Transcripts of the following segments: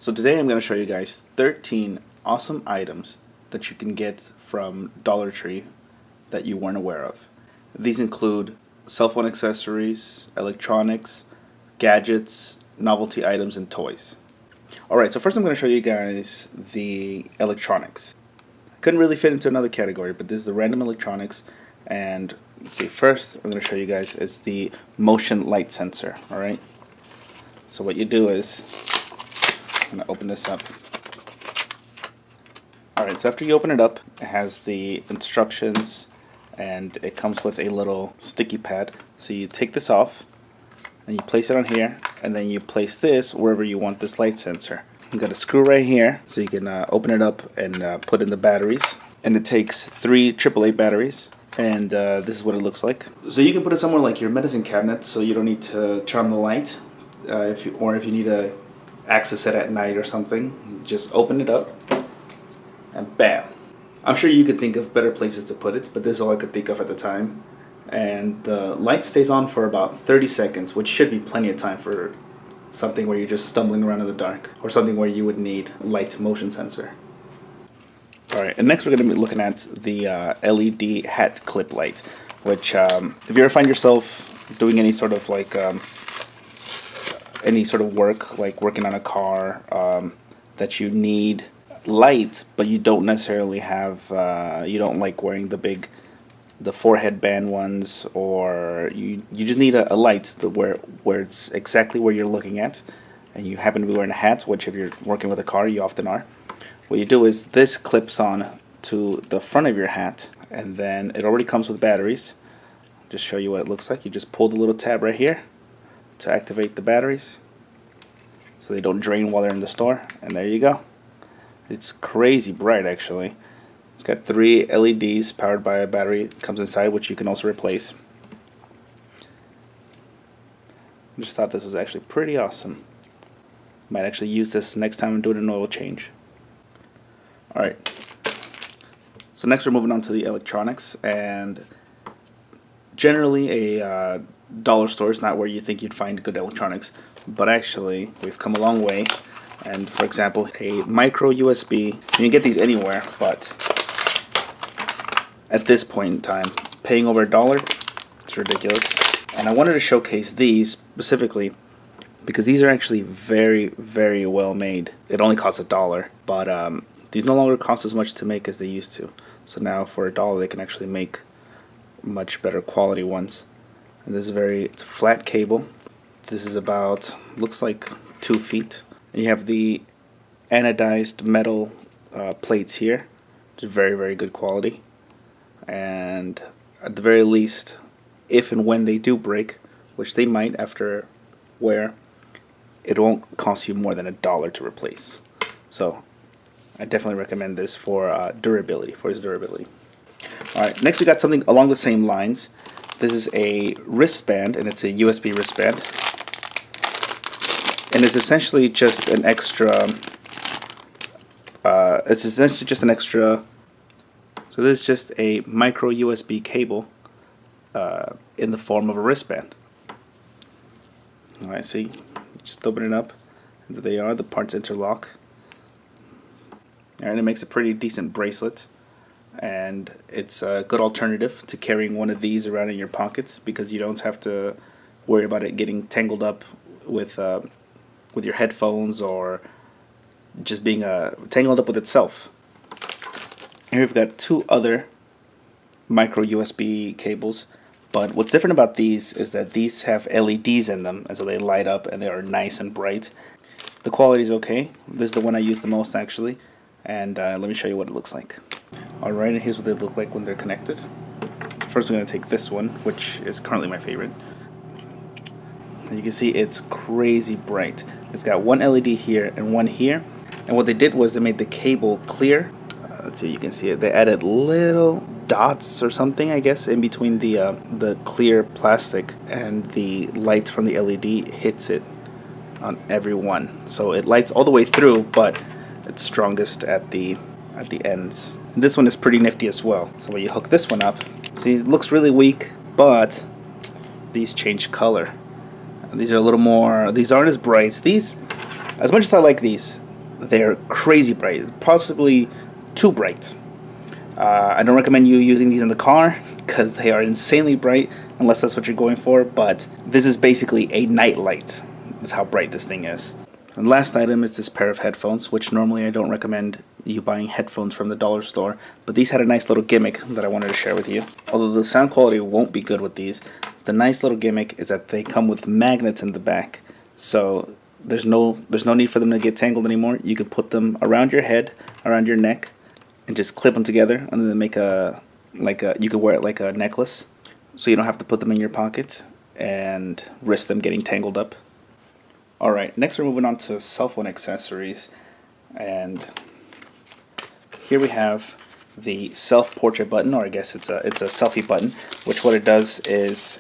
So today I'm going to show you guys 13 awesome items that you can get from Dollar Tree that you weren't aware of. These include cell phone accessories, electronics, gadgets, novelty items, and toys. Alright, so first I'm going to show you guys the electronics. Couldn't really fit into another category, but this is the random electronics. And let's see, first I'm going to show you guys is the motion light sensor. Alright, so what you do is, I'm going to open this up. Alright, so after you open it up, it has the instructions and it comes with a little sticky pad. So you take this off and you place it on here, and then you place this wherever you want this light sensor. You got a screw right here, so you can open it up and put in the batteries. And it takes 3 AAA batteries, and this is what it looks like. So you can put it somewhere like your medicine cabinet, so you don't need to turn on the light, if you need to access it at night or something. Just open it up, and bam! I'm sure you could think of better places to put it, but this is all I could think of at the time. And the light stays on for about 30 seconds, which should be plenty of time for something where you're just stumbling around in the dark, or something where you would need light motion sensor. Alright, and next we're going to be looking at the LED hat clip light, which if you ever find yourself doing any sort of like work, like working on a car, that you need light, but you don't necessarily have, you don't like wearing the forehead band ones, or you just need a light where it's exactly where you're looking at, and you happen to be wearing a hat, which if you're working with a car you often are. What you do is this clips on to the front of your hat, and then it already comes with batteries. Just show you what it looks like. You just pull the little tab right here to activate the batteries so they don't drain while they're in the store, and there you go. It's crazy bright actually. It's got 3 LEDs powered by a battery. It comes inside, which you can also replace. I just thought this was actually pretty awesome. Might actually use this next time I'm doing an oil change. Alright, so next we're moving on to the electronics, and generally a dollar store is not where you think you'd find good electronics, but actually we've come a long way. And for example, a micro USB, you can get these anywhere, but at this point in time, paying over $1, it's ridiculous. And I wanted to showcase these specifically because these are actually very, very well made. It only costs $1, but these no longer cost as much to make as they used to. So now for $1 they can actually make much better quality ones. And this is it's a flat cable. This is about, looks like 2 feet. And you have the anodized metal plates here, which is very, very good quality. And at the very least, if and when they do break, which they might after wear, it won't cost you more than $1 to replace. So I definitely recommend this for durability, for its durability. Alright, next we got something along the same lines. This is a wristband, and it's a USB wristband. And it's essentially just an extra, so this is just a micro USB cable in the form of a wristband. Alright, see, just open it up, and there they are, the parts interlock. And it makes a pretty decent bracelet, and it's a good alternative to carrying one of these around in your pockets, because you don't have to worry about it getting tangled up with your headphones, or just being tangled up with itself. Here we've got 2 other micro USB cables, but what's different about these is that these have LEDs in them, and so they light up and they are nice and bright. The quality is okay. This is the one I use the most actually, and let me show you what it looks like. Alright, and here's what they look like when they're connected. First we're going to take this one, which is currently my favorite. And you can see it's crazy bright. It's got 1 LED here and 1 here, and what they did was they made the cable clear. Let's see, you can see it. They added little dots or something, I guess, in between the clear plastic, and the light from the LED hits it on every one. So it lights all the way through, but it's strongest at the ends. And this one is pretty nifty as well. So when you hook this one up, see, it looks really weak, but these change color. These are a little more, these aren't as bright. These, as much as I like these, they're crazy bright, possibly too bright. I don't recommend you using these in the car because they are insanely bright unless that's what you're going for, but this is basically a night light. That's how bright this thing is. And last item is this pair of headphones, which normally I don't recommend you buying headphones from the dollar store, but these had a nice little gimmick that I wanted to share with you. Although the sound quality won't be good with these, the nice little gimmick is that they come with magnets in the back, so there's no need for them to get tangled anymore. You can put them around your head, around your neck, and just clip them together, and then make you could wear it like a necklace, so you don't have to put them in your pocket and risk them getting tangled up. Alright, next we're moving on to cell phone accessories, and here we have the self portrait button, or I guess it's a selfie button, which what it does is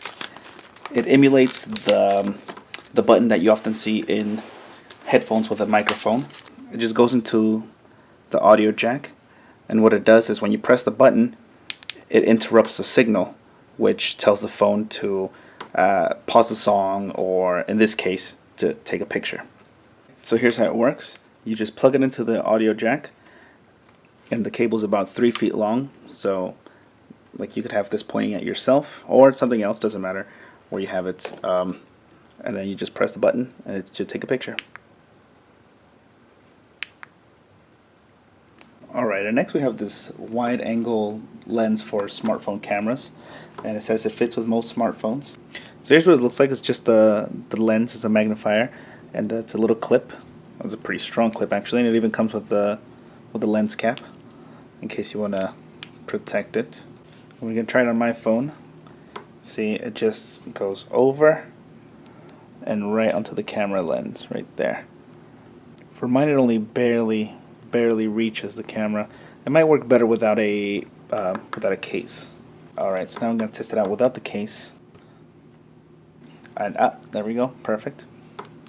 it emulates the button that you often see in headphones with a microphone. It just goes into the audio jack, and what it does is when you press the button, it interrupts the signal, which tells the phone to pause the song, or in this case, to take a picture. So here's how it works. You just plug it into the audio jack, and the cable's about 3 feet long, so like you could have this pointing at yourself or something else, doesn't matter where you have it, and then you just press the button and it should take a picture. Alright, and next we have this wide angle lens for smartphone cameras, and it says it fits with most smartphones. So here's what it looks like. It's just the lens is a magnifier, and it's a little clip. It's a pretty strong clip actually, and it even comes with the lens cap in case you want to protect it. We're going to try it on my phone. See, it just goes over and right onto the camera lens right there. For mine it only barely reaches the camera. It might work better without a case. Alright, so now I'm going to test it out without the case. And there we go, perfect.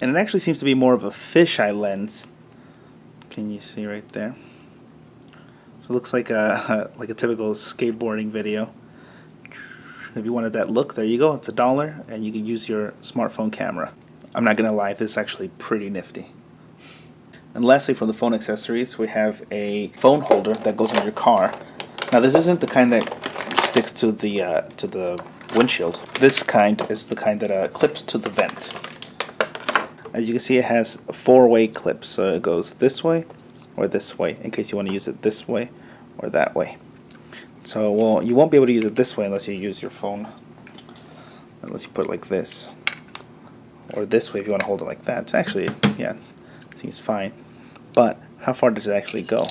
And it actually seems to be more of a fisheye lens. Can you see right there? So it looks like a typical skateboarding video. If you wanted that look, there you go. It's $1, and you can use your smartphone camera. I'm not gonna lie, this is actually pretty nifty. And lastly, for the phone accessories, we have a phone holder that goes in your car. Now this isn't the kind that sticks to the windshield. This kind is the kind that clips to the vent. As you can see, it has 4-way clips, so it goes this way or this way in case you want to use it this way or that way. So, well, you won't be able to use it this way unless you use your phone, unless you put it like this, or this way if you want to hold it like that. It's actually, yeah, it seems fine. But how far does it actually go?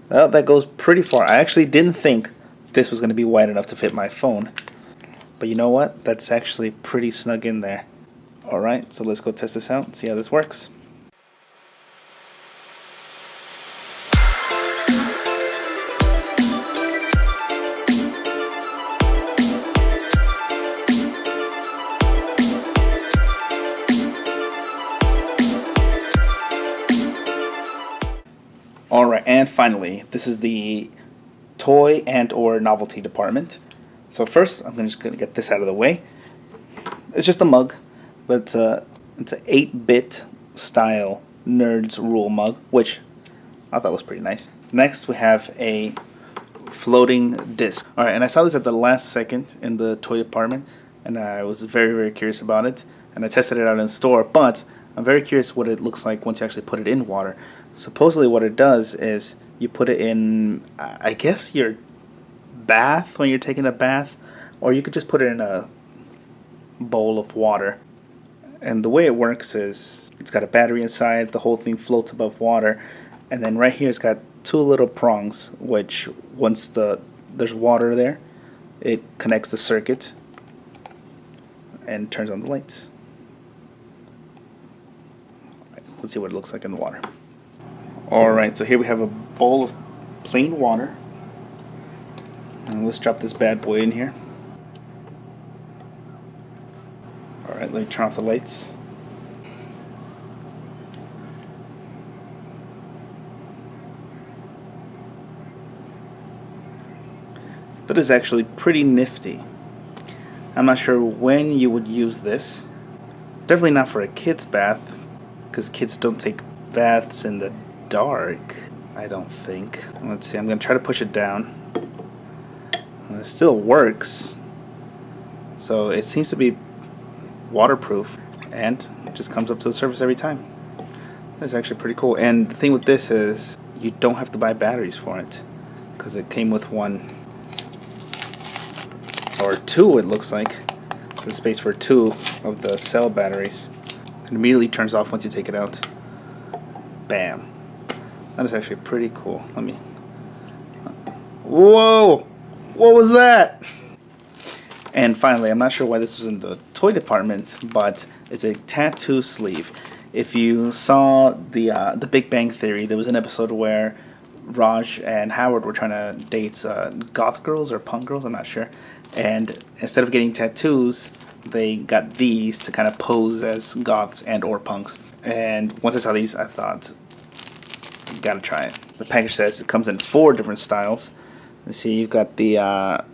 Well, that goes pretty far. I actually didn't think this was going to be wide enough to fit my phone, but you know what? That's actually pretty snug in there. Alright, so let's go test this out and see how this works. Alright, and finally, this is the toy and or novelty department. So first, I'm just going to get this out of the way. It's just a mug, but it's an 8-bit style Nerds Rule mug, which I thought was pretty nice. Next, we have a floating disc. Alright, and I saw this at the last second in the toy department, and I was very curious about it, and I tested it out in the store, but I'm very curious what it looks like once you actually put it in water. Supposedly what it does is you put it in, I guess, your bath when you're taking a bath, or you could just put it in a bowl of water. And the way it works is it's got a battery inside, the whole thing floats above water, and then right here it's got 2 little prongs, which once there's water there, it connects the circuit and turns on the lights. Let's see what it looks like in the water. Alright, so here we have a bowl of plain water. And let's drop this bad boy in here. Alright, let me turn off the lights. That is actually pretty nifty. I'm not sure when you would use this. Definitely not for a kid's bath, because kids don't take baths in the dark, I don't think. Let's see, I'm gonna try to push it down. And it still works. So it seems to be waterproof, and it just comes up to the surface every time. That's actually pretty cool. And the thing with this is you don't have to buy batteries for it, because it came with one or two, it looks like. There's space for two of the cell batteries. It immediately turns off once you take it out. Bam. That is actually pretty cool. Let me... Whoa! What was that? And finally, I'm not sure why this was in the toy department, but it's a tattoo sleeve. If you saw the Big Bang Theory, there was an episode where Raj and Howard were trying to date goth girls or punk girls, I'm not sure. And instead of getting tattoos, they got these to kind of pose as goths and or punks. And once I saw these, I thought, gotta try it. The package says it comes in 4 different styles. You see, you've got the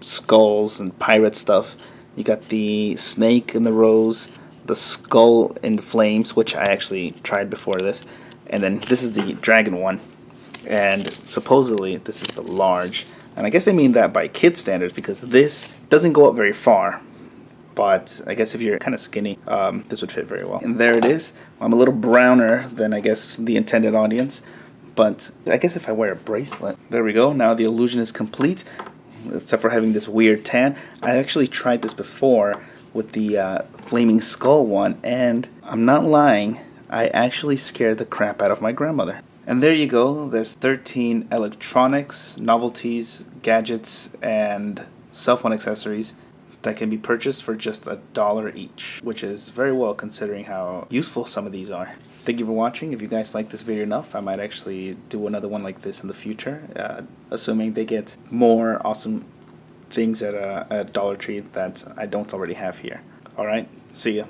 skulls and pirate stuff. You got the snake and the rose, the skull in the flames, which I actually tried before this, and then this is the dragon one, and supposedly this is the large, and I guess they mean that by kid standards because this doesn't go up very far, but I guess if you're kind of skinny, this would fit very well. And there it is. I'm a little browner than I guess the intended audience, but I guess if I wear a bracelet, there we go. Now the illusion is complete, except for having this weird tan. I actually tried this before with the flaming skull one, and I'm not lying, I actually scared the crap out of my grandmother. And there you go. There's 13 electronics, novelties, gadgets, and cell phone accessories that can be purchased for just $1 each, which is very well considering how useful some of these are. Thank you for watching. If you guys like this video enough, I might actually do another one like this in the future, assuming they get more awesome things at a Dollar Tree that I don't already have here. Alright, see ya.